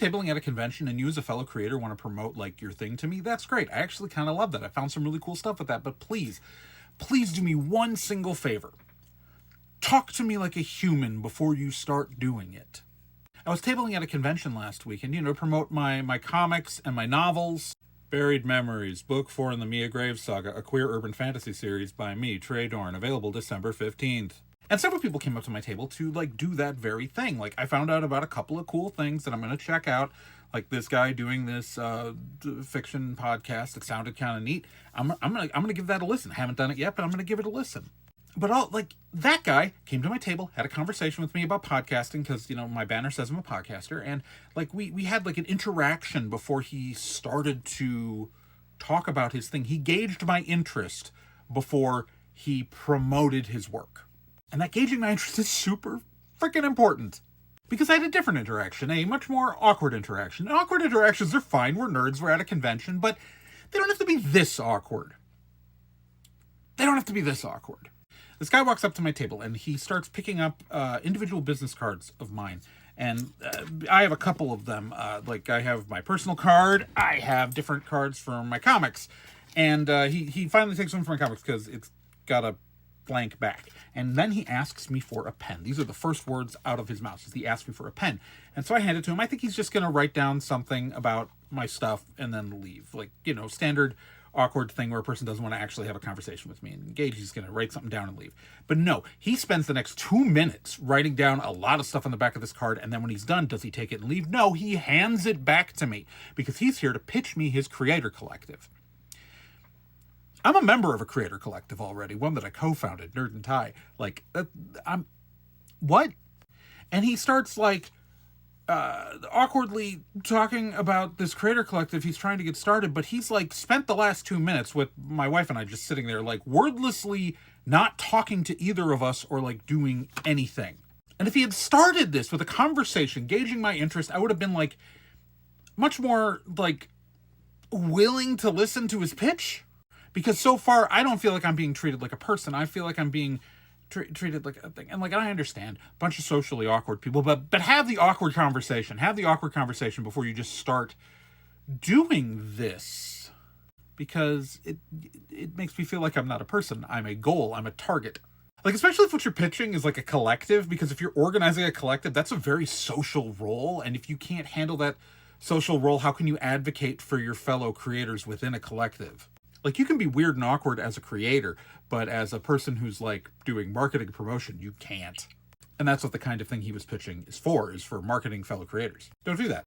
tabling at a convention and you as a fellow creator want to promote like your thing to me, that's great. I actually kind of love that. I found some really cool stuff with that. But please do me one single favor. Talk to me like a human before you start doing it. I was tabling at a convention last week and, promote my comics and my novels. Buried Memories, Book 4 in the Mia Graves Saga, a queer urban fantasy series by me, Trey Dorn, available December 15th. And several people came up to my table to, do that very thing. I found out about a couple of cool things that I'm going to check out. Like this guy doing this fiction podcast. It sounded kind of neat. I'm gonna give that a listen. I haven't done it yet, but I'm gonna give it a listen. But that guy came to my table, had a conversation with me about podcasting because my banner says I'm a podcaster, and we had an interaction before he started to talk about his thing. He gauged my interest before he promoted his work, and that gauging my interest is super freaking important. Because I had a different interaction, a much more awkward interaction. And awkward interactions are fine. We're nerds. We're at a convention. But they don't have to be this awkward. This guy walks up to my table and he starts picking up individual business cards of mine. And I have a couple of them. I have my personal card. I have different cards for my comics. And he finally takes one for my comics because it's got a blank back. And then he asks me for a pen. These are the first words out of his mouth. He asked me for a pen. And so I hand it to him. I think he's just going to write down something about my stuff and then leave. Standard awkward thing where a person doesn't want to actually have a conversation with me and engage. He's going to write something down and leave. But no, he spends the next 2 minutes writing down a lot of stuff on the back of this card. And then when he's done, does he take it and leave? No, he hands it back to me because he's here to pitch me his creator collective. I'm a member of a creator collective already, one that I co-founded, Nerd and Tie. I'm... What? And he starts, awkwardly talking about this creator collective he's trying to get started, but he's, spent the last 2 minutes with my wife and I just sitting there, wordlessly not talking to either of us or, doing anything. And if he had started this with a conversation, gauging my interest, I would have been, much more, willing to listen to his pitch. Because so far, I don't feel like I'm being treated like a person. I feel like I'm being treated like a thing. And I understand, a bunch of socially awkward people, but have the awkward conversation. Have the awkward conversation before you just start doing this. Because it makes me feel like I'm not a person. I'm a goal. I'm a target. Especially if what you're pitching is a collective, because if you're organizing a collective, that's a very social role. And if you can't handle that social role, how can you advocate for your fellow creators within a collective? You can be weird and awkward as a creator, but as a person who's, doing marketing promotion, you can't. And that's what the kind of thing he was pitching is for marketing fellow creators. Don't do that.